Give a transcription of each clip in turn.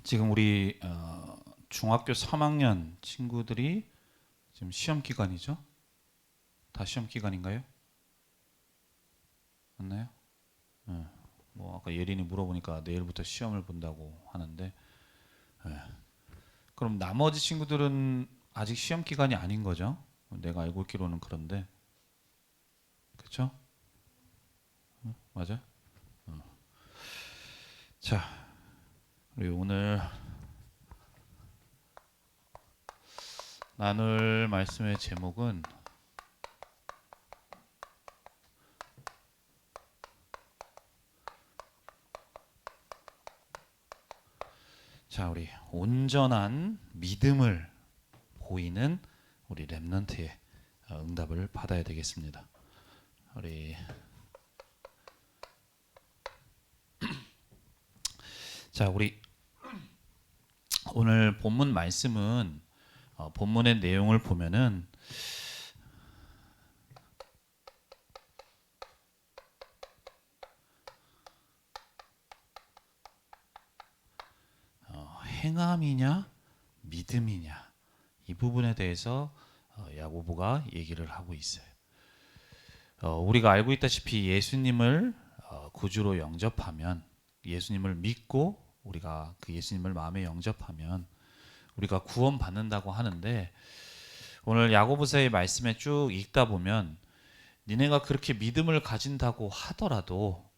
지금 우리 중학교 3학년 친구들이 지금 시험 기간이죠? 다 시험 기간인가요? 맞나요? 네. 뭐 아까 예린이 물어보니까 내일부터 시험을 본다고 하는데, 네. 그럼 나머지 친구들은 아직 시험 기간이 아닌 거죠? 내가 알고 있기로는 그런데, 그렇죠? 맞아? 자, 우리 오늘 나눌 말씀의 제목은 자, 우리 온전한 믿음을 보이는 우리 렘넌트의 응답을 받아야 되겠습니다. 우리 우리 오늘 본문 말씀은 본문의 내용을 보면은 행함이냐 믿음이냐 이 부분에 대해서 야고보가 얘기를 하고 있어요. 우리가 알고 있다시피 예수님을 구주로 영접하면, 예수님을 믿고 우리가 그 예수님을 마음에 영접하면 우리가 구원받는다고 하는데, 오늘 야고보서의 말씀에 쭉 읽다 보면 니네가 그렇게 믿음을 가진다고 하더라도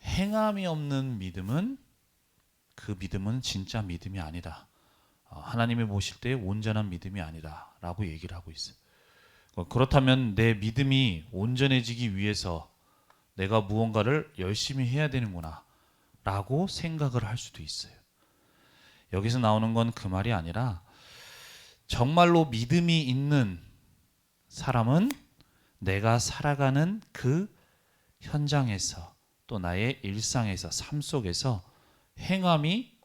행함이 없는 믿음은 그 믿음은 진짜 믿음이 아니다. 하나님이 보실 때 온전한 믿음이 아니다 라고 얘기를 하고 있어요. 그렇다면 내 믿음이 온전해지기 위해서 내가 무언가를 열심히 해야 되는구나 라고 생각을 할 수도 있어요. 여기서 나오는 건 그 말이 아니라, 정말로 믿음이 있는 사람은 내가 살아가는 그 현장에서 또 나의 일상에서 삶 속에서 행함이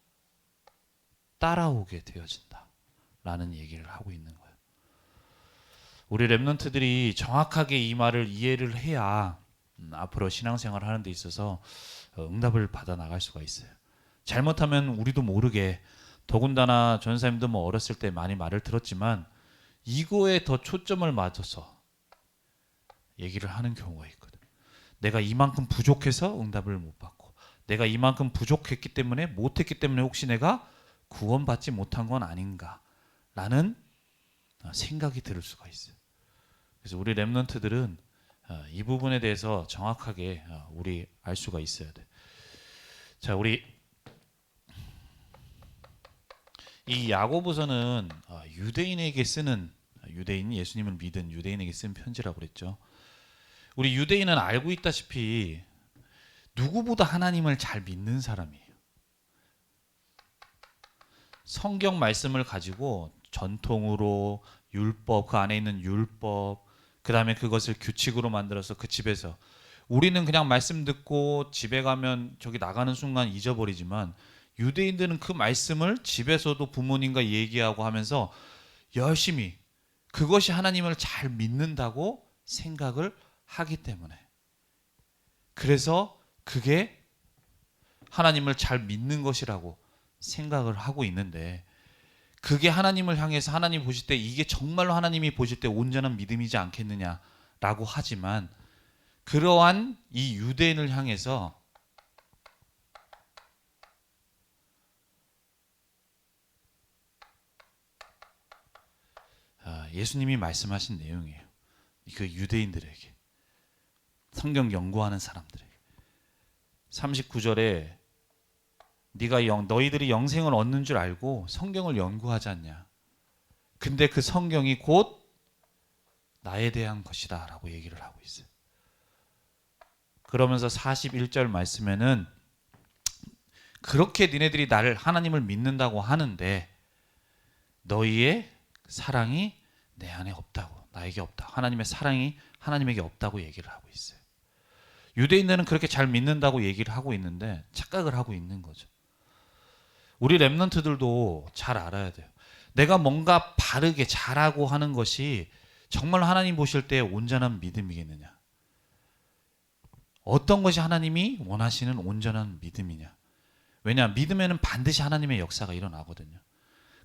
따라오게 되어진다 라는 얘기를 하고 있는 거예요. 우리 렘넌트들이 정확하게 이 말을 이해를 해야 앞으로 신앙생활을 하는 데 있어서 응답을 받아 나갈 수가 있어요. 잘못하면 우리도 모르게, 더군다나 전사님도 뭐 어렸을 때 많이 말을 들었지만 이거에 더 초점을 맞춰서 얘기를 하는 경우가 있거든. 내가 이만큼 부족해서 응답을 못 받고, 내가 이만큼 부족했기 때문에, 못했기 때문에 혹시 내가 구원받지 못한 건 아닌가 라는 생각이 들 수가 있어요. 그래서 우리 렘넌트들은 이 부분에 대해서 정확하게 우리 알 수가 있어야 돼. 자, 우리 이 야고보서는 유대인에게 쓰는, 유대인, 예수님을 믿은 유대인에게 쓴 편지라고 그랬죠. 우리 유대인은 알고 있다시피 누구보다 하나님을 잘 믿는 사람이에요. 성경 말씀을 가지고 전통으로 율법, 그 안에 있는 율법, 그 다음에 그것을 규칙으로 만들어서 그 집에서, 우리는 그냥 말씀 듣고 집에 가면 저기 나가는 순간 잊어버리지만 유대인들은 그 말씀을 집에서도 부모님과 얘기하고 하면서 열심히, 그것이 하나님을 잘 믿는다고 생각을 하기 때문에, 그래서 그게 하나님을 잘 믿는 것이라고 생각을 하고 있는데, 그게 하나님을 향해서 하나님 보실 때 이게 정말로 하나님이 보실 때 온전한 믿음이지 않겠느냐라고 하지만, 그러한 이 유대인을 향해서 예수님이 말씀하신 내용이에요. 그 유대인들에게, 성경 연구하는 사람들에게. 39절에 너희들이 영생을 얻는 줄 알고 성경을 연구하지 않냐. 근데 그 성경이 곧 나에 대한 것이다 라고 얘기를 하고 있어요. 그러면서 41절 말씀에는, 그렇게 니네들이 나를, 하나님을 믿는다고 하는데 너희의 사랑이 내 안에 없다고, 나에게 없다, 하나님의 사랑이 하나님에게 없다고 얘기를 하고 있어요. 유대인들은 그렇게 잘 믿는다고 얘기를 하고 있는데 착각을 하고 있는 거죠. 우리 렘넌트들도 잘 알아야 돼요. 내가 뭔가 바르게 잘하고 하는 것이 정말 하나님 보실 때 온전한 믿음이겠느냐, 어떤 것이 하나님이 원하시는 온전한 믿음이냐. 왜냐? 믿음에는 반드시 하나님의 역사가 일어나거든요.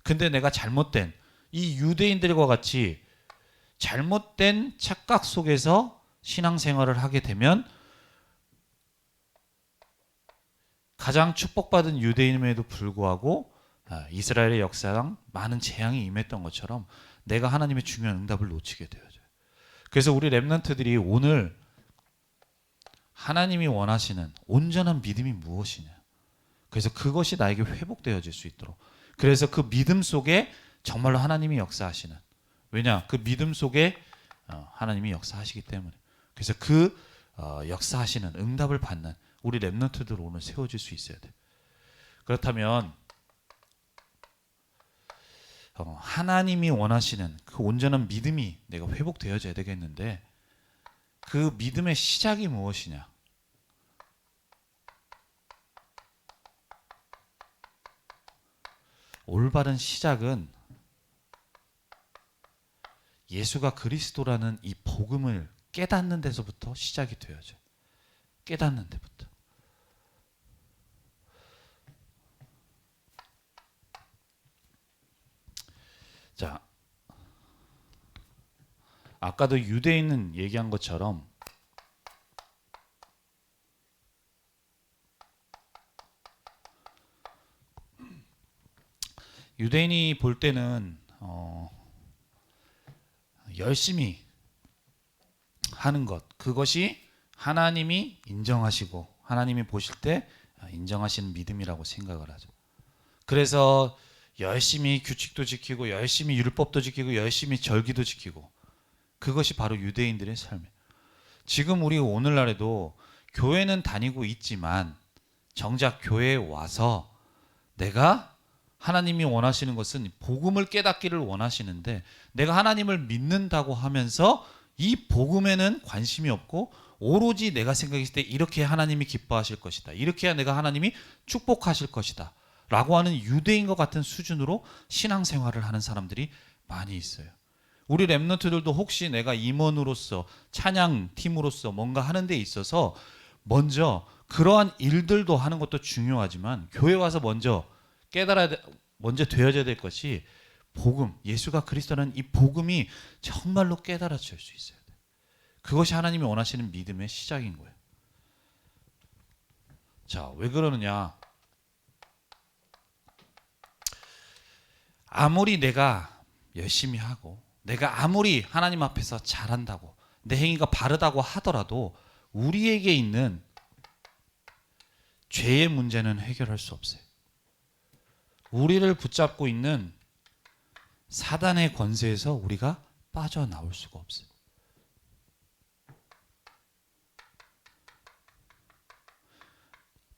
근데 내가 잘못된 이 유대인들과 같이 잘못된 착각 속에서 신앙생활을 하게 되면 가장 축복받은 유대인임에도 불구하고 이스라엘의 역사상 많은 재앙이 임했던 것처럼 내가 하나님의 중요한 응답을 놓치게 되어져요. 그래서 우리 렘넌트들이 오늘 하나님이 원하시는 온전한 믿음이 무엇이냐, 그래서 그것이 나에게 회복되어질 수 있도록, 그래서 그 믿음 속에 정말로 하나님이 역사하시는, 왜냐? 그 믿음 속에 하나님이 역사하시기 때문에, 그래서 그 역사하시는 응답을 받는 우리 렘넌트들 오늘 세워질 수 있어야 돼. 그렇다면 하나님이 원하시는 그 온전한 믿음이 내가 회복되어져야 되겠는데, 그 믿음의 시작이 무엇이냐? 올바른 시작은 예수가 그리스도라는 이 복음을 깨닫는 데서부터 시작이 되어져. 깨닫는 데부터. 자, 아까도 유대인은 얘기한 것처럼 유대인이 볼 때는 열심히 하는 것, 그것이 하나님이 인정하시고 하나님이 보실 때 인정하시는 믿음이라고 생각을 하죠. 그래서 열심히 규칙도 지키고 열심히 율법도 지키고 열심히 절기도 지키고, 그것이 바로 유대인들의 삶이에요. 지금 우리 오늘날에도 교회는 다니고 있지만 정작 교회에 와서 내가 하나님이 원하시는 것은 복음을 깨닫기를 원하시는데, 내가 하나님을 믿는다고 하면서 이 복음에는 관심이 없고 오로지 내가 생각했을 때 이렇게 하나님이 기뻐하실 것이다, 이렇게 해야 내가 하나님이 축복하실 것이다 라고 하는 유대인과 같은 수준으로 신앙생활을 하는 사람들이 많이 있어요. 우리 렘넌트들도 혹시 내가 임원으로서 찬양팀으로서 뭔가 하는 데 있어서 먼저 그러한 일들도 하는 것도 중요하지만, 교회 와서 먼저 먼저 되어져야 될 것이 복음, 예수가 그리스도라는 이 복음이 정말로 깨달아질 수 있어야 돼. 그것이 하나님이 원하시는 믿음의 시작인 거예요. 자, 왜 그러느냐? 아무리 내가 열심히 하고 내가 아무리 하나님 앞에서 잘한다고 내 행위가 바르다고 하더라도 우리에게 있는 죄의 문제는 해결할 수 없어요. 우리를 붙잡고 있는 사단의 권세에서 우리가 빠져나올 수가 없어요.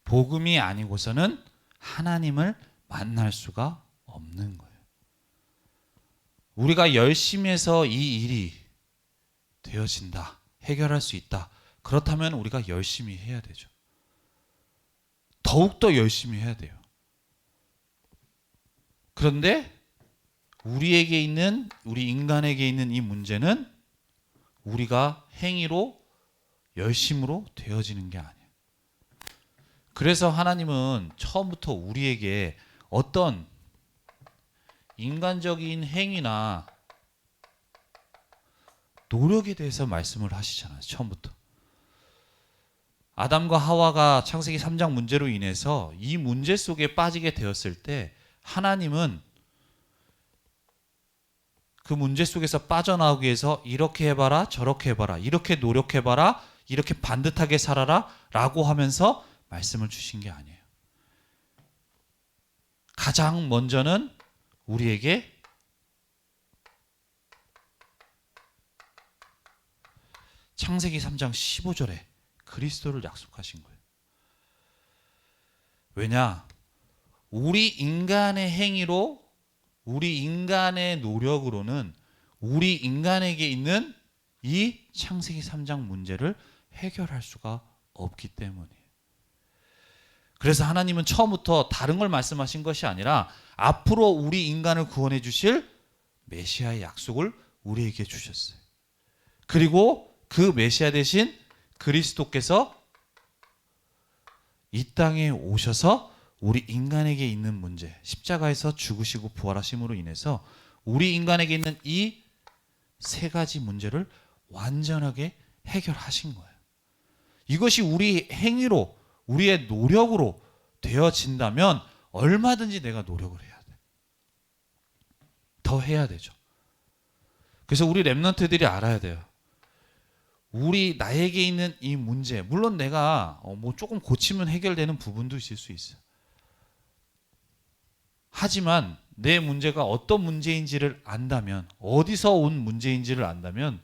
복음이 아니고서는 하나님을 만날 수가 없는 거예요. 우리가 열심히 해서 이 일이 되어진다, 해결할 수 있다, 그렇다면 우리가 열심히 해야 되죠. 더욱더 열심히 해야 돼요. 그런데 우리 인간에게 있는 이 문제는 우리가 행위로 열심으로 되어지는 게 아니에요. 그래서 하나님은 처음부터 우리에게 어떤 인간적인 행위나 노력에 대해서 말씀을 하시잖아요. 처음부터. 아담과 하와가 창세기 3장 문제로 인해서 이 문제 속에 빠지게 되었을 때 하나님은 그 문제 속에서 빠져나오기 위해서 이렇게 해봐라, 저렇게 해봐라, 이렇게 노력해봐라, 이렇게 반듯하게 살아라 라고 하면서 말씀을 주신 게 아니에요. 가장 먼저는 우리에게 창세기 3장 15절에 그리스도를 약속하신 거예요. 왜냐? 우리 인간의 행위로, 우리 인간의 노력으로는 우리 인간에게 있는 이 창세기 3장 문제를 해결할 수가 없기 때문이에요. 그래서 하나님은 처음부터 다른 걸 말씀하신 것이 아니라 앞으로 우리 인간을 구원해 주실 메시아의 약속을 우리에게 주셨어요. 그리고 그 메시아 대신 그리스도께서 이 땅에 오셔서 우리 인간에게 있는 문제, 십자가에서 죽으시고 부활하심으로 인해서 우리 인간에게 있는 이 세 가지 문제를 완전하게 해결하신 거예요. 이것이 우리 행위로, 우리의 노력으로 되어진다면 얼마든지 내가 노력을 해야 돼. 더 해야 되죠. 그래서 우리 랩런트들이 알아야 돼요. 나에게 있는 이 문제, 물론 내가 뭐 조금 고치면 해결되는 부분도 있을 수 있어요. 하지만 내 문제가 어떤 문제인지를 안다면, 어디서 온 문제인지를 안다면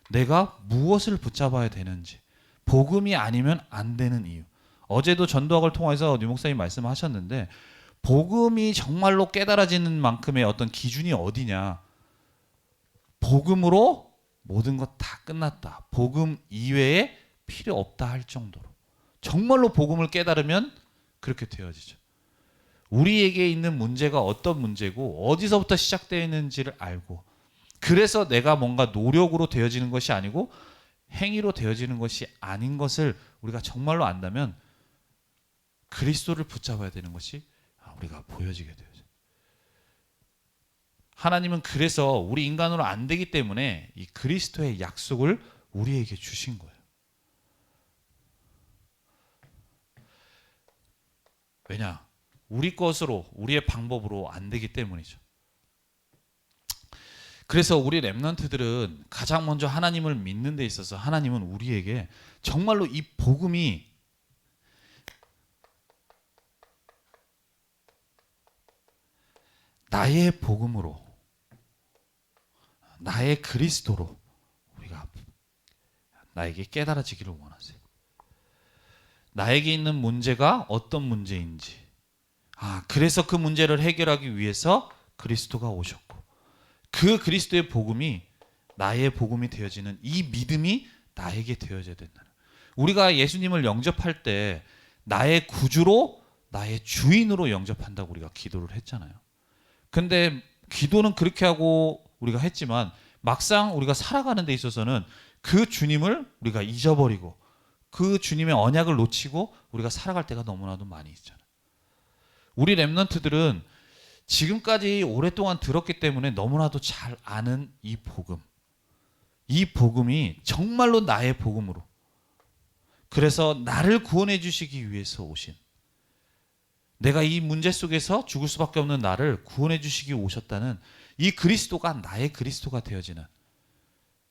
내가 무엇을 붙잡아야 되는지, 복음이 아니면 안 되는 이유. 어제도 전도학을 통해서 류 목사님 말씀하셨는데, 복음이 정말로 깨달아지는 만큼의 어떤 기준이 어디냐. 복음으로 모든 것 다 끝났다. 복음 이외에 필요 없다 할 정도로. 정말로 복음을 깨달으면 그렇게 되어지죠. 우리에게 있는 문제가 어떤 문제고 어디서부터 시작되는지를 알고, 그래서 내가 뭔가 노력으로 되어지는 것이 아니고 행위로 되어지는 것이 아닌 것을 우리가 정말로 안다면 그리스도를 붙잡아야 되는 것이 우리가 보여지게 되죠. 하나님은 그래서 우리 인간으로 안 되기 때문에 이 그리스도의 약속을 우리에게 주신 거예요. 왜냐? 우리 것으로, 우리의 방법으로 안 되기 때문이죠. 그래서 우리 랩런트들은 가장 먼저 하나님을 믿는 데 있어서 하나님은 우리에게 정말로 이 복음이 나의 복음으로, 나의 그리스도로 우리가 나에게 깨달아지기를 원하세요. 나에게 있는 문제가 어떤 문제인지, 그래서 그 문제를 해결하기 위해서 그리스도가 오셨고, 그 그리스도의 복음이 나의 복음이 되어지는 이 믿음이 나에게 되어져야 된다. 우리가 예수님을 영접할 때 나의 구주로, 나의 주인으로 영접한다고 우리가 기도를 했잖아요. 근데 기도는 그렇게 하고 우리가 했지만 막상 우리가 살아가는 데 있어서는 그 주님을 우리가 잊어버리고 그 주님의 언약을 놓치고 우리가 살아갈 때가 너무나도 많이 있잖아요. 우리 랩런트들은 지금까지 오랫동안 들었기 때문에 너무나도 잘 아는 이 복음, 이 복음이 정말로 나의 복음으로, 그래서 나를 구원해 주시기 위해서 오신, 내가 이 문제 속에서 죽을 수밖에 없는 나를 구원해 주시기 오셨다는 이 그리스도가 나의 그리스도가 되어지는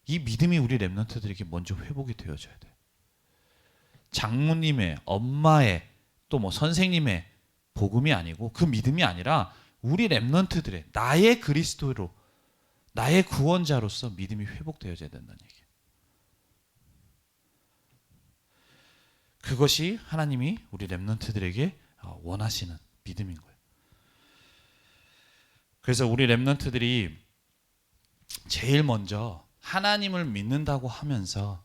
이 믿음이 우리 랩런트들에게 먼저 회복이 되어져야 돼. 장모님의, 엄마의, 또 뭐 선생님의 복음이 아니고, 그 믿음이 아니라 우리 랩런트들의 나의 그리스도로, 나의 구원자로서 믿음이 회복되어져야 된다는 얘기예요. 그것이 하나님이 우리 랩런트들에게 원하시는 믿음인 거예요. 그래서 우리 랩런트들이 제일 먼저 하나님을 믿는다고 하면서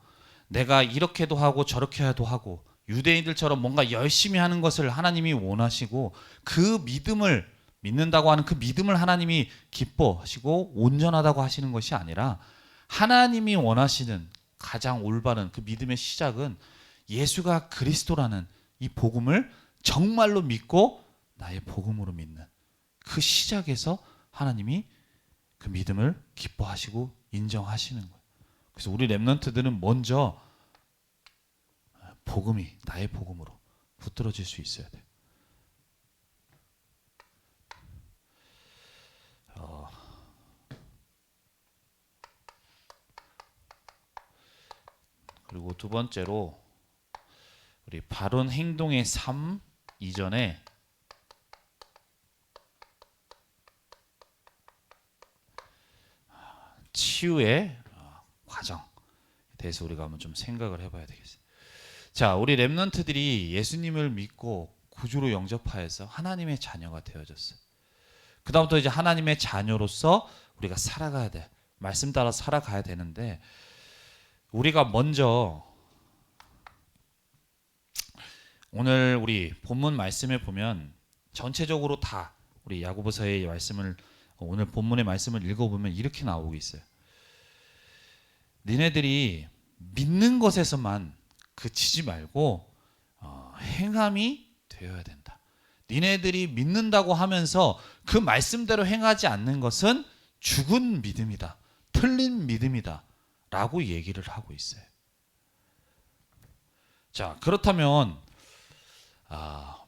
내가 이렇게도 하고 저렇게도 하고 유대인들처럼 뭔가 열심히 하는 것을 하나님이 원하시고, 그 믿음을 믿는다고 하는 그 믿음을 하나님이 기뻐하시고 온전하다고 하시는 것이 아니라, 하나님이 원하시는 가장 올바른 그 믿음의 시작은 예수가 그리스도라는 이 복음을 정말로 믿고 나의 복음으로 믿는 그 시작에서 하나님이 그 믿음을 기뻐하시고 인정하시는 거예요. 그래서 우리 랩런트들은 먼저 복음이 나의 복음으로 붙들어질 수 있어야 돼요. 그리고 두 번째로 우리 바른 행동의 삶 이전에 치유의 과정에 대해서 우리가 한번 좀 생각을 해봐야 되겠어요. 자, 우리 랩런트들이 예수님을 믿고 구주로 영접하여서 하나님의 자녀가 되어졌어요. 그 다음부터 이제 하나님의 자녀로서 우리가 살아가야 돼. 말씀 따라 살아가야 되는데, 우리가 먼저 오늘 우리 본문 말씀에 보면 전체적으로 다 우리 야고보서의 말씀을, 오늘 본문의 말씀을 읽어보면 이렇게 나오고 있어요. 니네들이 믿는 것에서만 그치지 말고 행함이 되어야 된다. 니네들이 믿는다고 하면서 그 말씀대로 행하지 않는 것은 죽은 믿음이다. 틀린 믿음이다. 라고 얘기를 하고 있어요. 자, 그렇다면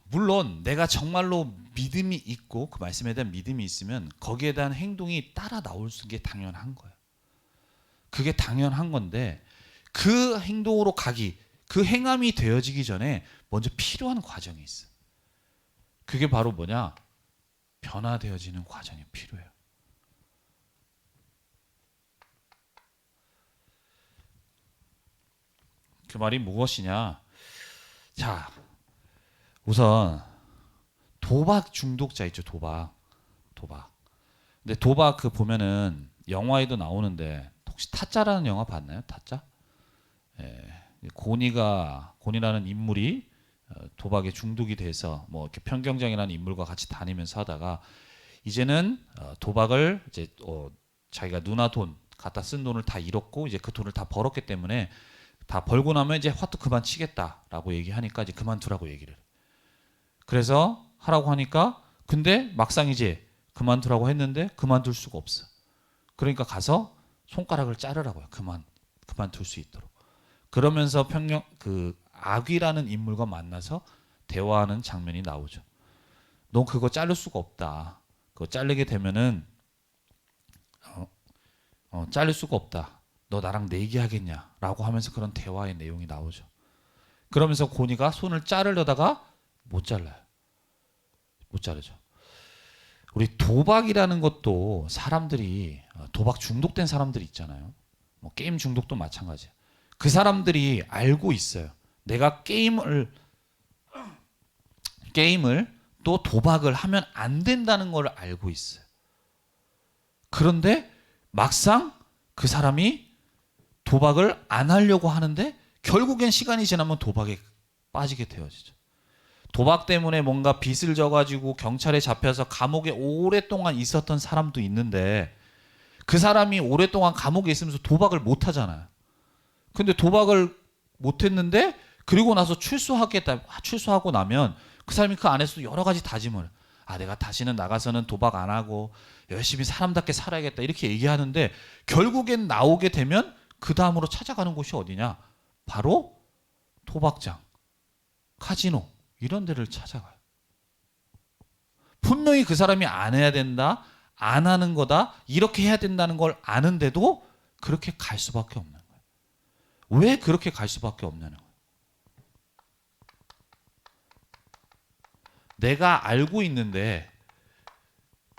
물론 내가 정말로 믿음이 있고 그 말씀에 대한 믿음이 있으면 거기에 대한 행동이 따라 나올 게 당연한 거예요. 그게 당연한 건데 그 행동으로 가기, 그 행함이 되어지기 전에 먼저 필요한 과정이 있어. 그게 바로 뭐냐? 변화되어지는 과정이 필요해요. 그 말이 무엇이냐? 자, 우선 도박 중독자 있죠, 도박. 근데 도박 그 보면은 영화에도 나오는데 혹시 타짜라는 영화 봤나요? 타짜? 예, 고니라는 인물이 도박에 중독이 돼서 뭐 이렇게 편경장이라는 인물과 같이 다니면서 하다가 이제는 도박을 이제 자기가 누나 돈 갖다 쓴 돈을 다 잃었고 이제 그 돈을 다 벌었기 때문에 다 벌고 나면 이제 화투 그만 치겠다라고 얘기하니까 이제 그만두라고 얘기를. 그래서 하라고 하니까 근데 막상 이제 그만두라고 했는데 그만둘 수가 없어. 그러니까 가서 손가락을 자르라고요. 그만둘 수 있도록. 그러면서 그 악귀라는 인물과 만나서 대화하는 장면이 나오죠. 넌 그거 자를 수가 없다. 그거 자르게 되면은 자를 수가 없다. 너 나랑 내기하겠냐? 라고 하면서 그런 대화의 내용이 나오죠. 그러면서 고니가 손을 자르려다가 못 잘라요. 못 자르죠. 우리 도박이라는 것도 사람들이 도박 중독된 사람들이 있잖아요. 뭐 게임 중독도 마찬가지예요. 그 사람들이 알고 있어요. 내가 게임을 또 도박을 하면 안 된다는 걸 알고 있어요. 그런데 막상 그 사람이 도박을 안 하려고 하는데 결국엔 시간이 지나면 도박에 빠지게 되어지죠. 도박 때문에 뭔가 빚을 져가지고 경찰에 잡혀서 감옥에 오랫동안 있었던 사람도 있는데 그 사람이 오랫동안 감옥에 있으면서 도박을 못 하잖아요. 근데 도박을 못 했는데 그리고 나서 출소하고 나면 그 사람이 그 안에서 여러 가지 다짐을 내가 다시는 나가서는 도박 안 하고 열심히 사람답게 살아야겠다 이렇게 얘기하는데 결국엔 나오게 되면 그 다음으로 찾아가는 곳이 어디냐? 바로 도박장, 카지노 이런 데를 찾아가요. 분명히 그 사람이 안 해야 된다, 안 하는 거다, 이렇게 해야 된다는 걸 아는데도 그렇게 갈 수밖에 없는 거예요. 왜 그렇게 갈 수밖에 없냐는 거예요. 내가 알고 있는데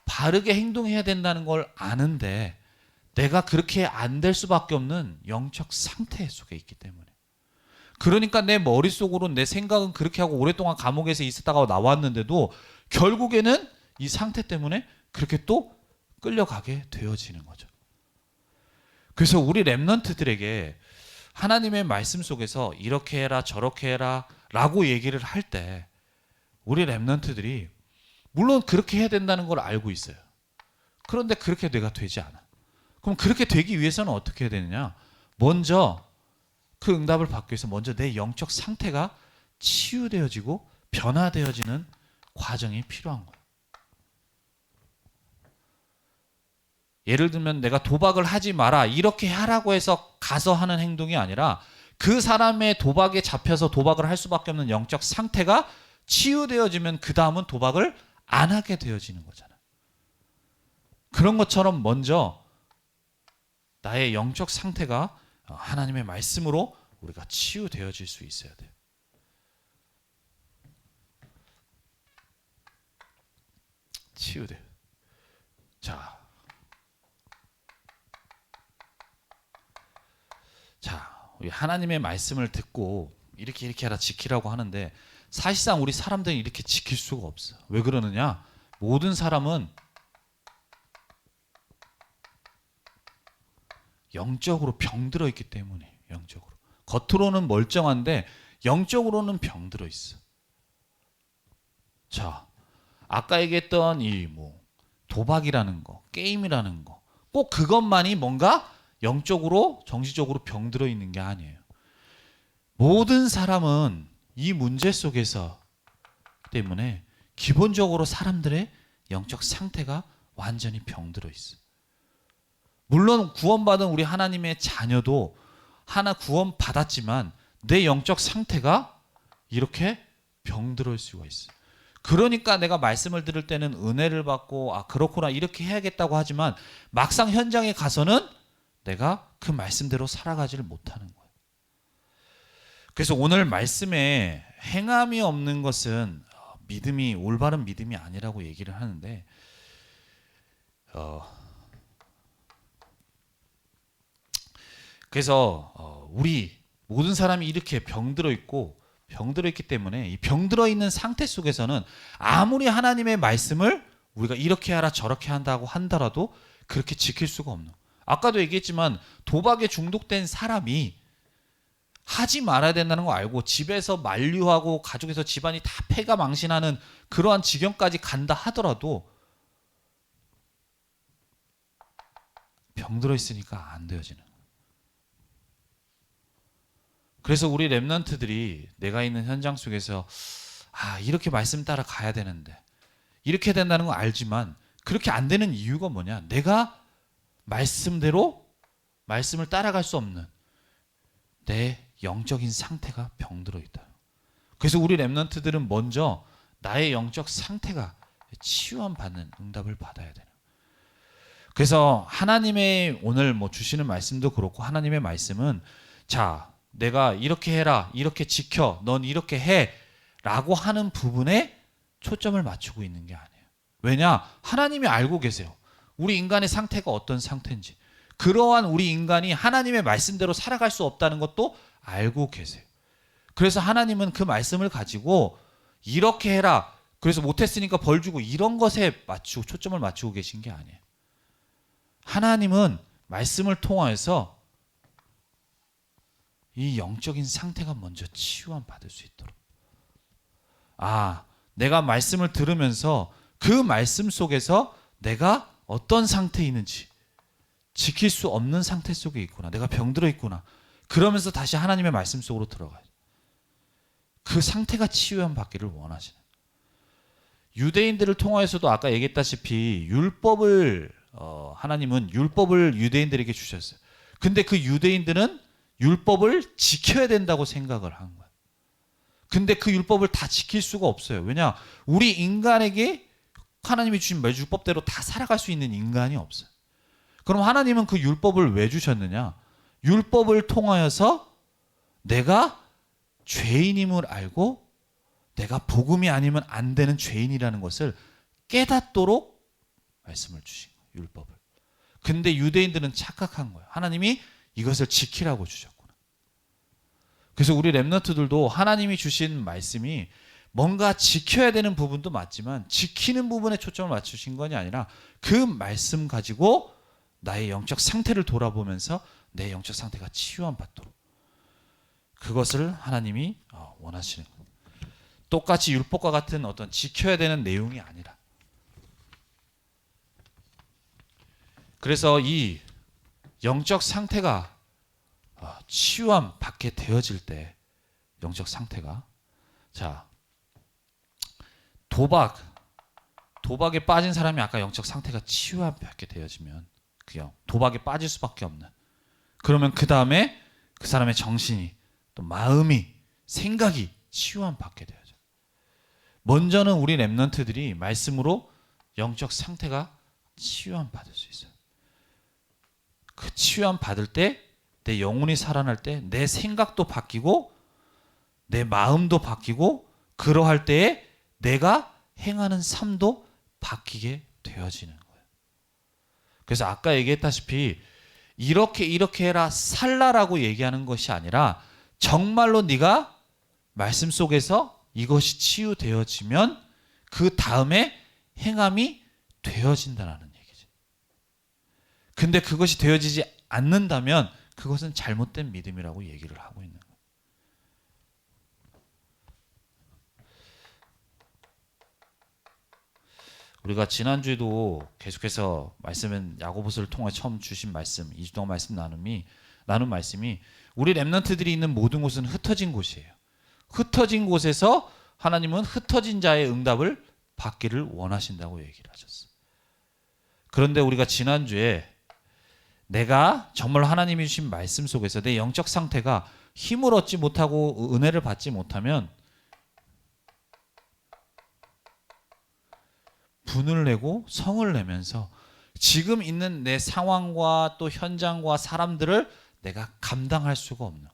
바르게 행동해야 된다는 걸 아는데 내가 그렇게 안 될 수밖에 없는 영적 상태 속에 있기 때문에. 그러니까 내 머릿속으로 내 생각은 그렇게 하고 오랫동안 감옥에서 있었다가 나왔는데도 결국에는 이 상태 때문에 그렇게 또 끌려가게 되어지는 거죠. 그래서 우리 렘넌트들에게 하나님의 말씀 속에서 이렇게 해라 저렇게 해라 라고 얘기를 할 때 우리 렘넌트들이 물론 그렇게 해야 된다는 걸 알고 있어요. 그런데 그렇게 내가 되지 않아. 그럼 그렇게 되기 위해서는 어떻게 해야 되느냐? 먼저 그 응답을 받기 위해서 먼저 내 영적 상태가 치유되어지고 변화되어지는 과정이 필요한 거예요. 예를 들면 내가 도박을 하지 마라 이렇게 하라고 해서 가서 하는 행동이 아니라 그 사람의 도박에 잡혀서 도박을 할 수밖에 없는 영적 상태가 치유되어지면 그 다음은 도박을 안 하게 되어지는 거잖아요. 그런 것처럼 먼저 나의 영적 상태가 하나님의 말씀으로 우리가 치유되어질 수 있어야 돼요. 치유돼요. 자, 우리 하나님의 말씀을 듣고 이렇게 하라 지키라고 하는데 사실상 우리 사람들은 이렇게 지킬 수가 없어요. 왜 그러느냐? 모든 사람은 영적으로 병들어 있기 때문에. 영적으로 겉으로는 멀쩡한데 영적으로는 병들어 있어. 자, 아까 얘기했던 이 도박이라는 거, 게임이라는 거, 꼭 그것만이 뭔가 영적으로 정신적으로 병들어 있는 게 아니에요. 모든 사람은 이 문제 속에서 때문에 기본적으로 사람들의 영적 상태가 완전히 병들어 있어. 물론 구원받은 우리 하나님의 자녀도 하나 구원받았지만 내 영적 상태가 이렇게 병들어 있을 수가 있어. 그러니까 내가 말씀을 들을 때는 은혜를 받고 그렇구나 이렇게 해야겠다고 하지만 막상 현장에 가서는 내가 그 말씀대로 살아가지를 못하는 거야. 그래서 오늘 말씀에 행함이 없는 것은 믿음이 올바른 믿음이 아니라고 얘기를 하는데 그래서 우리 모든 사람이 이렇게 병들어 있기 때문에 이 병들어 있는 상태 속에서는 아무리 하나님의 말씀을 우리가 이렇게 하라 저렇게 한다고 한다라도 그렇게 지킬 수가 없는. 아까도 얘기했지만 도박에 중독된 사람이 하지 말아야 된다는 거 알고 집에서 만류하고 가족에서 집안이 다 패가 망신하는 그러한 지경까지 간다 하더라도 병들어 있으니까 안 되어지는. 그래서 우리 렘넌트들이 내가 있는 현장 속에서 이렇게 말씀 따라 가야 되는데 이렇게 된다는 거 알지만 그렇게 안 되는 이유가 뭐냐? 내가 말씀대로 말씀을 따라갈 수 없는 내 영적인 상태가 병들어 있다. 그래서 우리 렘넌트들은 먼저 나의 영적 상태가 치유함 받는 응답을 받아야 되는. 그래서 하나님의 오늘 주시는 말씀도 그렇고 하나님의 말씀은 자 내가 이렇게 해라 이렇게 지켜 넌 이렇게 해 라고 하는 부분에 초점을 맞추고 있는 게 아니에요. 왜냐? 하나님이 알고 계세요. 우리 인간의 상태가 어떤 상태인지. 그러한 우리 인간이 하나님의 말씀대로 살아갈 수 없다는 것도 알고 계세요. 그래서 하나님은 그 말씀을 가지고 이렇게 해라 그래서 못했으니까 벌 주고 이런 것에 맞추고 초점을 맞추고 계신 게 아니에요. 하나님은 말씀을 통하여서 이 영적인 상태가 먼저 치유함 받을 수 있도록 내가 말씀을 들으면서 그 말씀 속에서 내가 어떤 상태에 있는지 지킬 수 없는 상태 속에 있구나. 내가 병들어 있구나. 그러면서 다시 하나님의 말씀 속으로 들어가요. 그 상태가 치유함 받기를 원하시는. 유대인들을 통하여서도 아까 얘기했다시피 율법을 하나님은 율법을 유대인들에게 주셨어요. 근데 그 유대인들은 율법을 지켜야 된다고 생각을 한 거야. 근데 그 율법을 다 지킬 수가 없어요. 왜냐? 우리 인간에게 하나님이 주신 율법대로 다 살아갈 수 있는 인간이 없어요. 그럼 하나님은 그 율법을 왜 주셨느냐? 율법을 통하여서 내가 죄인임을 알고 내가 복음이 아니면 안 되는 죄인이라는 것을 깨닫도록 말씀을 주신 거예요. 율법을. 근데 유대인들은 착각한 거예요. 하나님이 이것을 지키라고 주셨구나. 그래서 우리 렘넌트들도 하나님이 주신 말씀이 뭔가 지켜야 되는 부분도 맞지만 지키는 부분에 초점을 맞추신 것이 아니라 그 말씀 가지고 나의 영적 상태를 돌아보면서 내 영적 상태가 치유함 받도록 그것을 하나님이 원하시는 거예요. 똑같이 율법과 같은 어떤 지켜야 되는 내용이 아니라. 그래서 이 영적 상태가 치유함 받게 되어질 때 영적 상태가 도박에 빠진 사람이 아까 영적 상태가 치유함 받게 되어지면 그냥 도박에 빠질 수밖에 없는. 그러면 그 다음에 그 사람의 정신이 또 마음이 생각이 치유함 받게 되어져. 먼저는 우리 렘넌트들이 말씀으로 영적 상태가 치유함 받을 수 있어요. 그 치유함 받을 때 내 영혼이 살아날 때 내 생각도 바뀌고 내 마음도 바뀌고 그러할 때에 내가 행하는 삶도 바뀌게 되어지는 거예요. 그래서 아까 얘기했다시피 이렇게 해라 살라라고 얘기하는 것이 아니라 정말로 네가 말씀 속에서 이것이 치유되어지면 그 다음에 행함이 되어진다는 얘기죠. 근데 그것이 되어지지 않는다면 그것은 잘못된 믿음이라고 얘기를 하고 있는 거예요. 우리가 지난주에도 계속해서 말씀은 야고보서를 통해 처음 주신 말씀 2주 동안 나눈 말씀이 우리 렘넌트들이 있는 모든 곳은 흩어진 곳이에요. 흩어진 곳에서 하나님은 흩어진 자의 응답을 받기를 원하신다고 얘기를 하셨어요. 그런데 우리가 지난주에 내가 정말 하나님이 주신 말씀 속에서 내 영적 상태가 힘을 얻지 못하고 은혜를 받지 못하면 분을 내고 성을 내면서 지금 있는 내 상황과 또 현장과 사람들을 내가 감당할 수가 없는,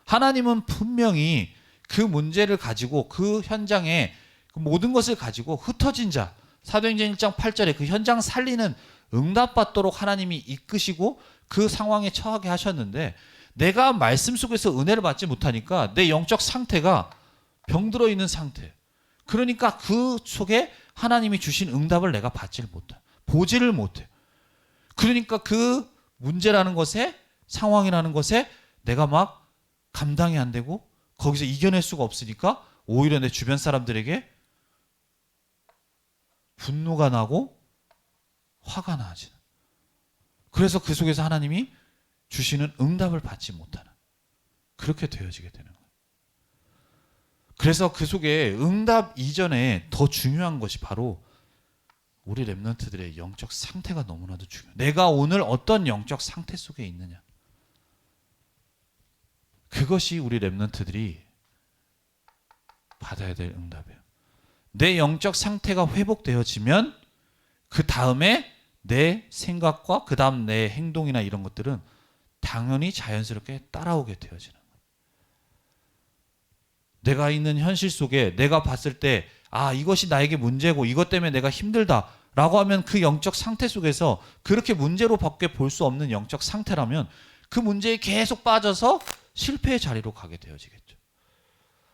하나님은 분명히 그 문제를 가지고 그 현장에 그 모든 것을 가지고 흩어진 자, 사도행전 1장 8절에 그 현장 살리는 응답받도록 하나님이 이끄시고 그 상황에 처하게 하셨는데, 내가 말씀 속에서 은혜를 받지 못하니까 내 영적 상태가 병들어 있는 상태, 그러니까 그 속에 하나님이 주신 응답을 내가 받지를 못해, 보지를 못해. 그러니까 그 문제라는 것에, 상황이라는 것에 내가 막 감당이 안 되고 거기서 이겨낼 수가 없으니까 오히려 내 주변 사람들에게 분노가 나고 화가 나지. 그래서 그 속에서 하나님이 주시는 응답을 받지 못하는, 그렇게 되어지게 되는 거예요. 그래서 그 속에 응답 이전에 더 중요한 것이 바로 우리 렘넌트들의 영적 상태가 너무나도 중요해요. 내가 오늘 어떤 영적 상태 속에 있느냐, 그것이 우리 렘넌트들이 받아야 될 응답이에요. 내 영적 상태가 회복되어지면 그 다음에 내 생각과 그 다음 내 행동이나 이런 것들은 당연히 자연스럽게 따라오게 되어지는 거예요. 내가 있는 현실 속에 내가 봤을 때 이것이 나에게 문제고 이것 때문에 내가 힘들다라고 하면 그 영적 상태 속에서 그렇게 문제로 밖에 볼 수 없는 영적 상태라면 그 문제에 계속 빠져서 실패의 자리로 가게 되어지겠죠.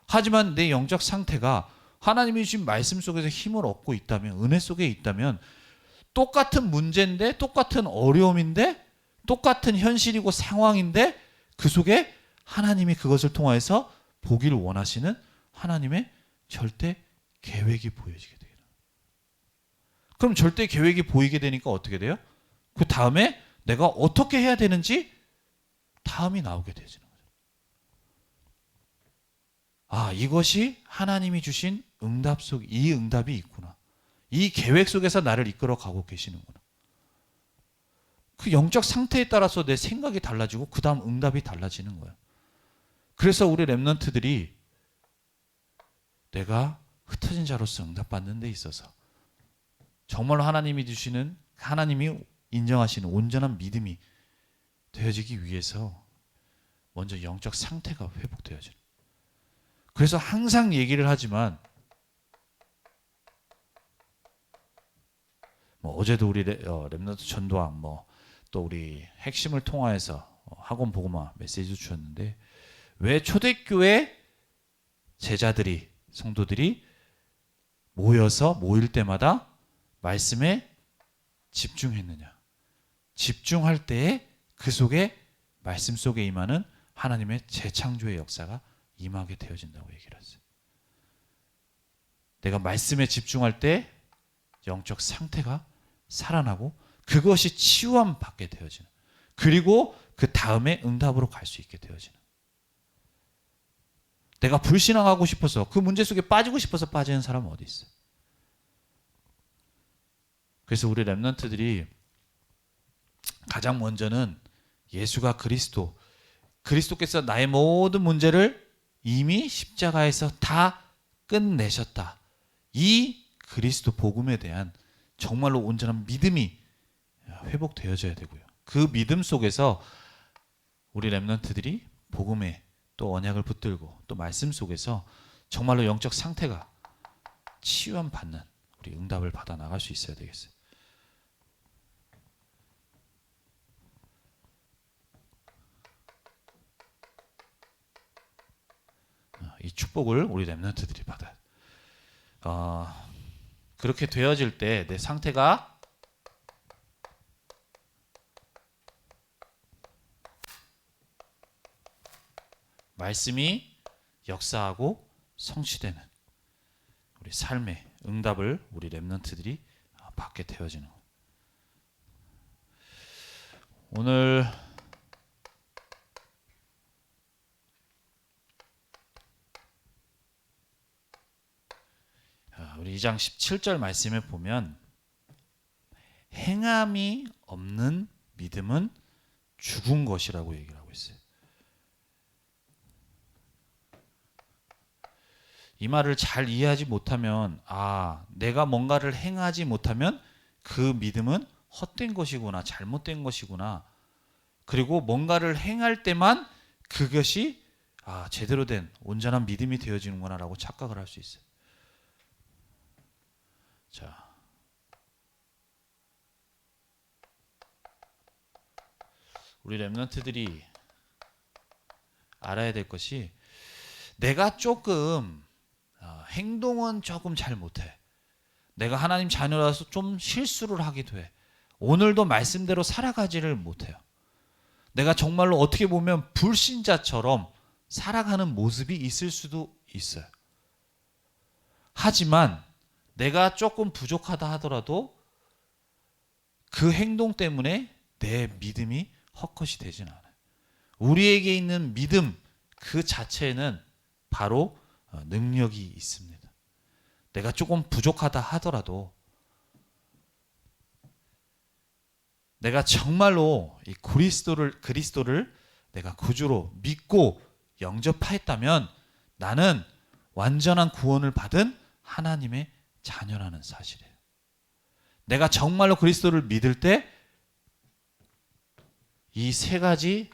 하지만 내 영적 상태가 하나님이 주신 말씀 속에서 힘을 얻고 있다면, 은혜 속에 있다면, 똑같은 문제인데, 똑같은 어려움인데, 똑같은 현실이고 상황인데 그 속에 하나님이 그것을 통해서 보기를 원하시는 하나님의 절대 계획이 보여지게 돼요. 그럼 절대 계획이 보이게 되니까 어떻게 돼요? 그 다음에 내가 어떻게 해야 되는지 다음이 나오게 되지는 거죠. 이것이 하나님이 주신 응답 속, 이 응답이 있구나. 이 계획 속에서 나를 이끌어 가고 계시는구나. 그 영적 상태에 따라서 내 생각이 달라지고 그 다음 응답이 달라지는 거예요. 그래서 우리 렘넌트들이 내가 흩어진 자로서 응답받는 데 있어서 정말로 하나님이 주시는, 하나님이 인정하시는 온전한 믿음이 되어지기 위해서 먼저 영적 상태가 회복되어지는. 그래서 항상 얘기를 하지만 어제도 우리 렘넌트 전도왕 또 우리 핵심을 통하여서 학원 복음화 메시지 주셨는데, 왜 초대교회 제자들이, 성도들이 모일 때마다 말씀에 집중했느냐, 집중할 때에 그 속에 말씀 속에 임하는 하나님의 재창조의 역사가 임하게 되어진다고 얘기를 했어요. 내가 말씀에 집중할 때 영적 상태가 살아나고 그것이 치유함 받게 되어지는, 그리고 그 다음에 응답으로 갈 수 있게 되어지는. 내가 불신앙하고 싶어서 그 문제 속에 빠지고 싶어서 빠지는 사람은 어디 있어요? 그래서 우리 렘넌트들이 가장 먼저는 예수가 그리스도께서 나의 모든 문제를 이미 십자가에서 다 끝내셨다, 이 그리스도 복음에 대한 정말로 온전한 믿음이 회복되어져야 되고요. 그 믿음 속에서 우리 렘넌트들이 복음에 또 언약을 붙들고 또 말씀 속에서 정말로 영적 상태가 치유함 받는 우리 응답을 받아 나갈 수 있어야 되겠어요. 이 축복을 우리 렘넌트들이 받아요. 그렇게 되어질 때 내 상태가 말씀이 역사하고 성취되는 우리 삶의 응답을 우리 렘넌트들이 받게 되어지는 거예요. 오늘 우리 2장 17절 말씀에 보면 행함이 없는 믿음은 죽은 것이라고 얘기를 하고 있어요. 이 말을 잘 이해하지 못하면 내가 뭔가를 행하지 못하면 그 믿음은 헛된 것이구나, 잘못된 것이구나. 그리고 뭔가를 행할 때만 그것이 제대로 된 온전한 믿음이 되어지는구나 라고 착각을 할 수 있어요. 자, 우리 렘넌트들이 알아야 될 것이, 내가 조금 행동은 조금 잘 못해. 내가 하나님 자녀라서 좀 실수를 하기도 해. 오늘도 말씀대로 살아가지를 못해요. 내가 정말로 어떻게 보면 불신자처럼 살아가는 모습이 있을 수도 있어요. 하지만 내가 조금 부족하다 하더라도 그 행동 때문에 내 믿음이 헛것이 되진 않아요. 우리에게 있는 믿음 그 자체는 바로 능력이 있습니다. 내가 조금 부족하다 하더라도 내가 정말로 이 그리스도를 내가 구주로 믿고 영접하였다면 나는 완전한 구원을 받은 하나님의 자녀라는 사실이에요. 내가 정말로 그리스도를 믿을 때 이 세 가지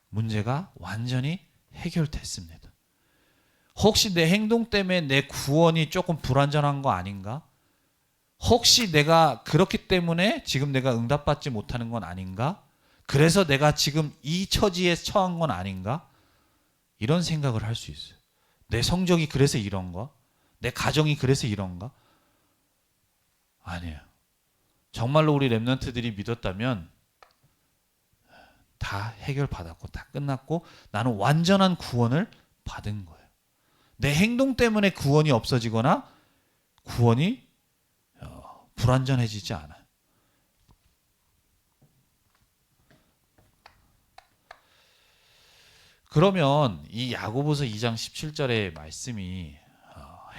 문제가 완전히 해결됐습니다. 혹시 내 행동 때문에 내 구원이 조금 불완전한 거 아닌가? 혹시 내가 그렇기 때문에 지금 내가 응답받지 못하는 건 아닌가? 그래서 내가 지금 이 처지에 처한 건 아닌가? 이런 생각을 할 수 있어요. 내 성적이 그래서 이런가? 내 가정이 그래서 이런가? 아니에요. 정말로 우리 렘넌트들이 믿었다면 다 해결받았고 다 끝났고 나는 완전한 구원을 받은 거예요. 내 행동 때문에 구원이 없어지거나 구원이 불완전해지지 않아요. 그러면 이 야고보서 2장 17절의 말씀이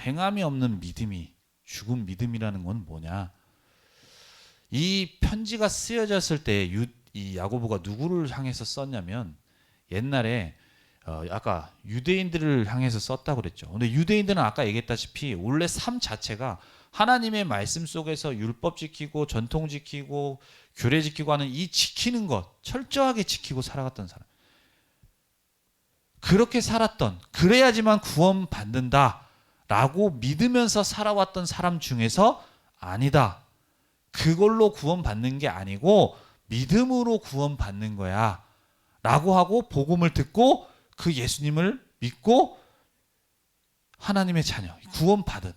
행함이 없는 믿음이 죽은 믿음이라는 건 뭐냐? 이 편지가 쓰여졌을 때 이 야고보가 누구를 향해서 썼냐면 옛날에 아까 유대인들을 향해서 썼다고 그랬죠. 근데 유대인들은 아까 얘기했다시피 원래 삶 자체가 하나님의 말씀 속에서 율법 지키고 전통 지키고 규례 지키고 하는 이 지키는 것 철저하게 지키고 살아갔던 사람. 그렇게 살았던, 그래야지만 구원 받는다라고 믿으면서 살아왔던 사람 중에서 아니다. 그걸로 구원 받는 게 아니고 믿음으로 구원 받는 거야. 라고 하고 복음을 듣고 그 예수님을 믿고 하나님의 자녀, 구원 받은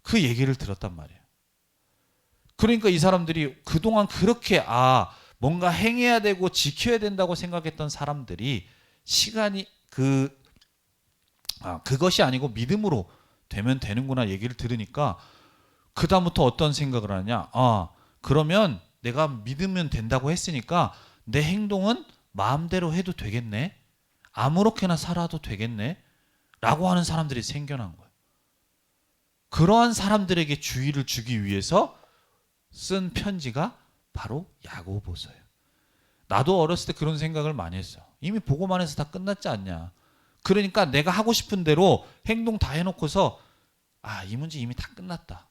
그 얘기를 들었단 말이에요. 그러니까 이 사람들이 그동안 그렇게 뭔가 행해야 되고 지켜야 된다고 생각했던 사람들이 시간이 그것이 아니고 믿음으로 되면 되는구나 얘기를 들으니까 그다음부터 어떤 생각을 하냐? 그러면 내가 믿으면 된다고 했으니까 내 행동은 마음대로 해도 되겠네. 아무렇게나 살아도 되겠네. 라고 하는 사람들이 생겨난 거예요. 그러한 사람들에게 주의를 주기 위해서 쓴 편지가 바로 야고보서예요. 나도 어렸을 때 그런 생각을 많이 했어. 이미 보고만 해서 다 끝났지 않냐. 그러니까 내가 하고 싶은 대로 행동 다 해놓고서 이 문제 이미 다 끝났다.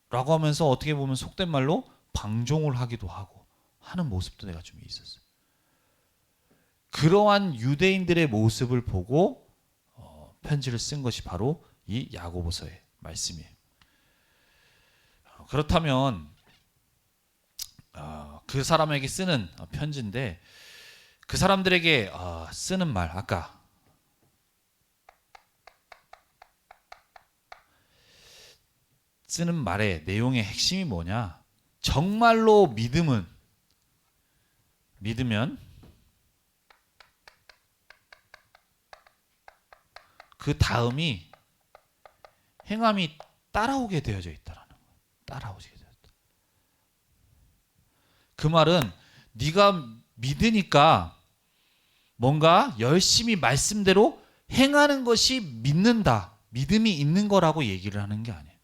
라고 하면서 어떻게 보면 속된 말로 방종을 하기도 하고 하는 모습도 내가 좀 있었어요. 그러한 유대인들의 모습을 보고 편지를 쓴 것이 바로 이 야고보서의 말씀이에요. 그렇다면 그 사람에게 쓰는 편지인데 그 사람들에게 쓰는 말 아까 쓰는 말의 내용의 핵심이 뭐냐? 정말로 믿으면 그 다음이 행함이 따라오게 되어져 있다라는 거예요. 따라오게 되었다. 그 말은 네가 믿으니까 뭔가 열심히 말씀대로 행하는 것이 믿는다. 믿음이 있는 거라고 얘기를 하는 게 아니에요.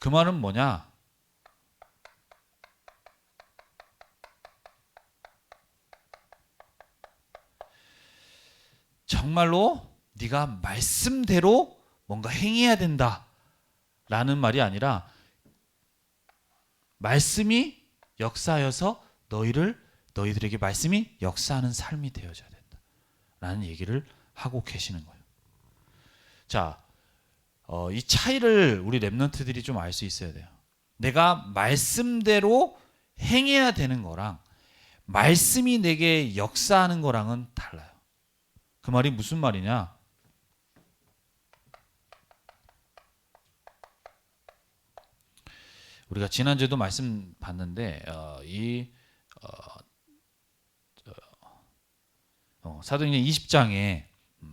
그 말은 뭐냐? 정말로 네가 말씀대로 뭔가 행해야 된다라는 말이 아니라 말씀이 역사하여서 너희들에게 말씀이 역사하는 삶이 되어져야 된다라는 얘기를 하고 계시는 거예요. 자, 이 차이를 우리 랩런트들이 좀 알 수 있어야 돼요. 내가 말씀대로 행해야 되는 거랑 말씀이 내게 역사하는 거랑은 달라요. 그 말이 무슨 말이냐? 우리가 지난주에도 말씀 봤는데 사도행전 20장에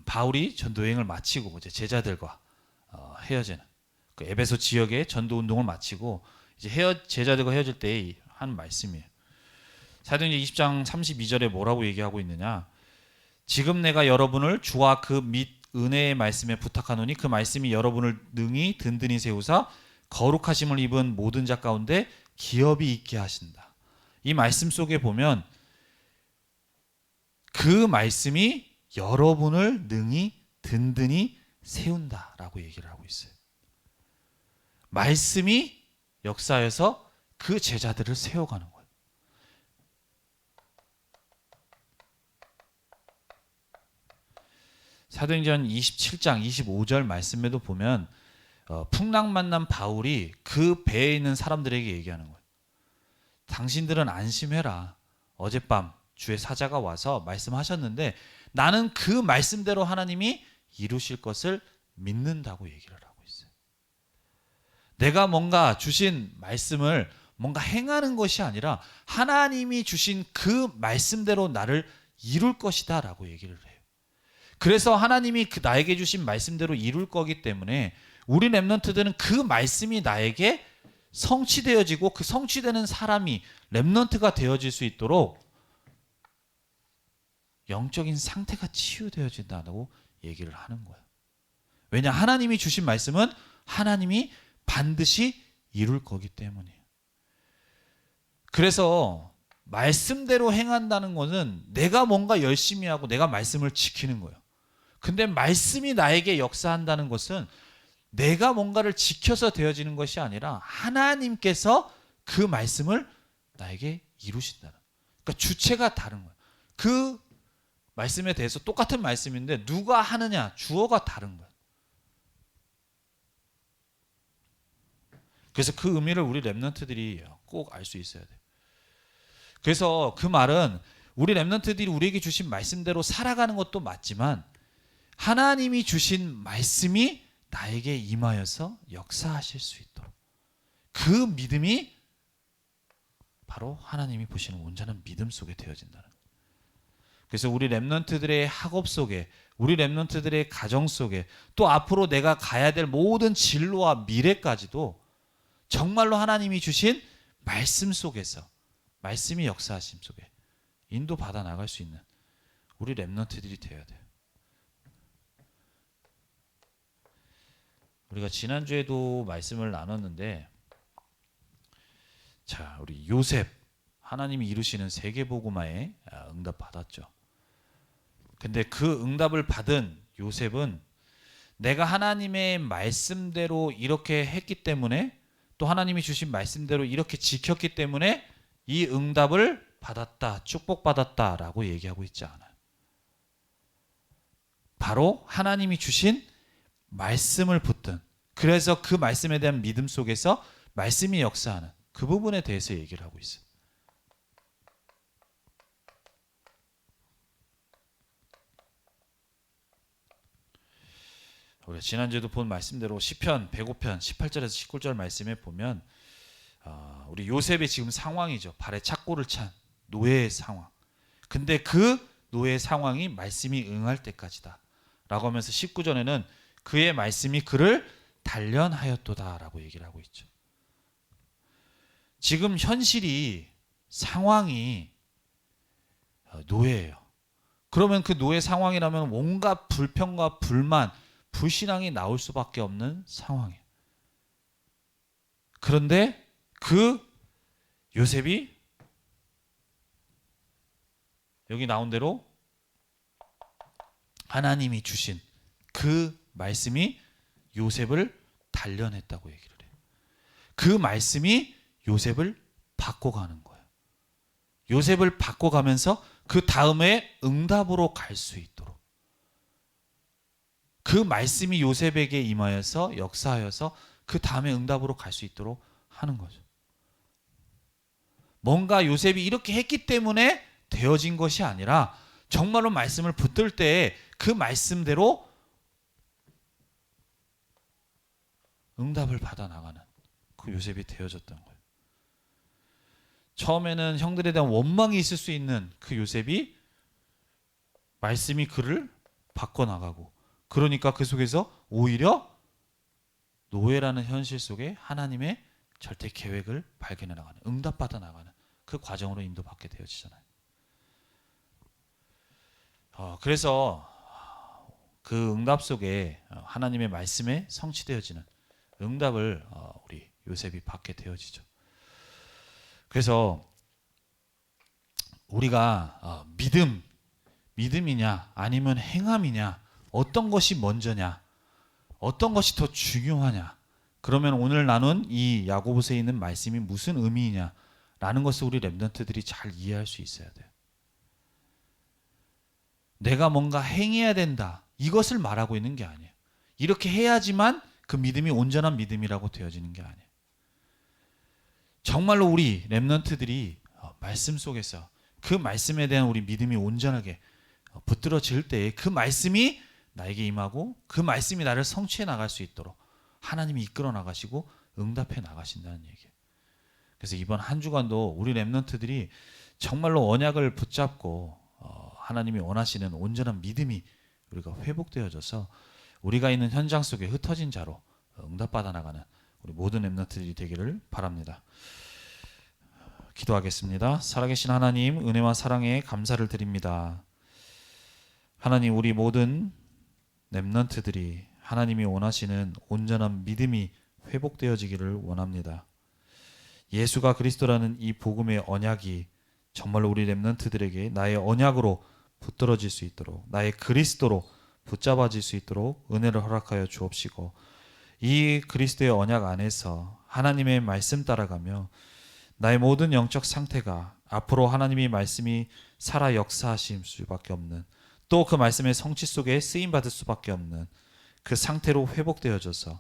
바울이 전도 여행을 마치고 이제 제자들과 헤어지는 그 에베소 지역의 전도 운동을 마치고 이제 제자들과 헤어질 때 한 말씀이에요. 사도행전 20장 32절에 뭐라고 얘기하고 있느냐? 지금 내가 여러분을 주와 그 및 은혜의 말씀에 부탁하노니 그 말씀이 여러분을 능히 든든히 세우사 거룩하심을 입은 모든 자 가운데 기업이 있게 하신다. 이 말씀 속에 보면 그 말씀이 여러분을 능히 든든히 세운다라고 얘기를 하고 있어요. 말씀이 역사에서 그 제자들을 세워가는 거예요. 사도행전 27장 25절 말씀에도 보면 풍랑 만난 바울이 그 배에 있는 사람들에게 얘기하는 거예요. 당신들은 안심해라. 어젯밤 주의 사자가 와서 말씀하셨는데 나는 그 말씀대로 하나님이 이루실 것을 믿는다고 얘기를 하고 있어요. 내가 뭔가 주신 말씀을 뭔가 행하는 것이 아니라 하나님이 주신 그 말씀대로 나를 이룰 것이다 라고 얘기를 해요. 그래서 하나님이 나에게 주신 말씀대로 이룰 거기 때문에 우리 랩런트들은 그 말씀이 나에게 성취되어지고 그 성취되는 사람이 랩런트가 되어질 수 있도록 영적인 상태가 치유되어진다고 얘기를 하는 거예요. 왜냐? 하나님이 주신 말씀은 하나님이 반드시 이룰 거기 때문이에요. 그래서 말씀대로 행한다는 것은 내가 뭔가 열심히 하고 내가 말씀을 지키는 거예요. 근데 말씀이 나에게 역사한다는 것은 내가 뭔가를 지켜서 되어지는 것이 아니라 하나님께서 그 말씀을 나에게 이루신다는. 그러니까 주체가 다른 거예요. 그 말씀에 대해서 똑같은 말씀인데 누가 하느냐, 주어가 다른 거예요. 그래서 그 의미를 우리 랩런트들이 꼭 알 수 있어야 돼요. 그래서 그 말은 우리 랩런트들이 우리에게 주신 말씀대로 살아가는 것도 맞지만 하나님이 주신 말씀이 나에게 임하여서 역사하실 수 있도록 그 믿음이 바로 하나님이 보시는 온전한 믿음 속에 되어진다는 거예요. 그래서 우리 랩런트들의 학업 속에 우리 랩런트들의 가정 속에 또 앞으로 내가 가야 될 모든 진로와 미래까지도 정말로 하나님이 주신 말씀 속에서 말씀이 역사하심 속에 인도받아 나갈 수 있는 우리 랩런트들이 되어야 돼요. 우리가 지난주에도 말씀을 나눴는데 자, 우리 요셉 하나님이 이루시는 세계복음화에 응답 받았죠. 근데 그 응답을 받은 요셉은 내가 하나님의 말씀대로 이렇게 했기 때문에 또 하나님이 주신 말씀대로 이렇게 지켰기 때문에 이 응답을 받았다, 축복받았다라고 얘기하고 있지 않아요. 바로 하나님이 주신 말씀을 붙든 그래서 그 말씀에 대한 믿음 속에서 말씀이 역사하는 그 부분에 대해서 얘기를 하고 있어요. 우리가 지난주에도 본 말씀대로 시편 105편 18절에서 19절 말씀에 보면 우리 요셉의 지금 상황이죠. 발에 착고를 찬 노예의 상황. 근데 그 노예의 상황이 말씀이 응할 때까지다 라고 하면서 19절에는 그의 말씀이 그를 단련하였도다 라고 얘기를 하고 있죠. 지금 현실이 상황이 노예예요. 그러면 그 노예 상황이라면 온갖 불평과 불만, 불신앙이 나올 수밖에 없는 상황이에요. 그런데 그 요셉이 여기 나온 대로 하나님이 주신 그 말씀이 요셉을 단련했다고 얘기를 해요. 그 말씀이 요셉을 바꿔가는 거예요. 요셉을 바꿔가면서 그 다음에 응답으로 갈 수 있도록, 그 말씀이 요셉에게 임하여서 역사하여서 그 다음에 응답으로 갈 수 있도록 하는 거죠. 뭔가 요셉이 이렇게 했기 때문에 되어진 것이 아니라 정말로 말씀을 붙들 때 그 말씀대로 응답을 받아 나가는 그 요셉이 되어졌던 거예요. 처음에는 형들에 대한 원망이 있을 수 있는 그 요셉이 말씀이 그를 바꿔나가고, 그러니까 그 속에서 오히려 노예라는 현실 속에 하나님의 절대 계획을 발견해 나가는, 응답받아 나가는 그 과정으로 인도받게 되어지잖아요. 그래서 그 응답 속에 하나님의 말씀에 성취되어지는 응답을 우리 요셉이 받게 되어지죠. 그래서 우리가 믿음이냐 아니면 행함이냐, 어떤 것이 먼저냐, 어떤 것이 더 중요하냐, 그러면 오늘 나눈 이 야고보서에 있는 말씀이 무슨 의미이냐라는 것을 우리 렘넌트들이 잘 이해할 수 있어야 돼요. 내가 뭔가 행해야 된다, 이것을 말하고 있는 게 아니에요. 이렇게 해야지만 그 믿음이 온전한 믿음이라고 되어지는 게 아니에요. 정말로 우리 렘넌트들이 말씀 속에서 그 말씀에 대한 우리 믿음이 온전하게 붙들어질 때에 그 말씀이 나에게 임하고 그 말씀이 나를 성취해 나갈 수 있도록 하나님이 이끌어 나가시고 응답해 나가신다는 얘기예요. 그래서 이번 한 주간도 우리 렘넌트들이 정말로 언약을 붙잡고 하나님이 원하시는 온전한 믿음이 우리가 회복되어져서 우리가 있는 현장 속에 흩어진 자로 응답받아 나가는 우리 모든 렘넌트들이 되기를 바랍니다. 기도하겠습니다. 살아계신 하나님, 은혜와 사랑에 감사를 드립니다. 하나님, 우리 모든 렘넌트들이 하나님이 원하시는 온전한 믿음이 회복되어지기를 원합니다. 예수가 그리스도라는 이 복음의 언약이 정말로 우리 렘넌트들에게 나의 언약으로 붙들어질 수 있도록, 나의 그리스도로 붙잡아질 수 있도록 은혜를 허락하여 주옵시고, 이 그리스도의 언약 안에서 하나님의 말씀 따라가며 나의 모든 영적 상태가 앞으로 하나님의 말씀이 살아 역사하실 수밖에 없는, 또 그 말씀의 성취 속에 쓰임받을 수밖에 없는 그 상태로 회복되어져서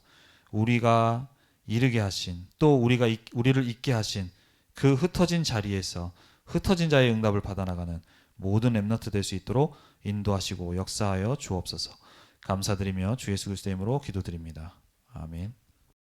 우리가 이르게 하신, 또 우리를 있게 하신 그 흩어진 자리에서 흩어진 자의 응답을 받아나가는 모든 렘넌트 될 수 있도록 인도하시고 역사하여 주옵소서. 감사드리며 주 예수 그리스도의 이름으로 기도드립니다. 아멘.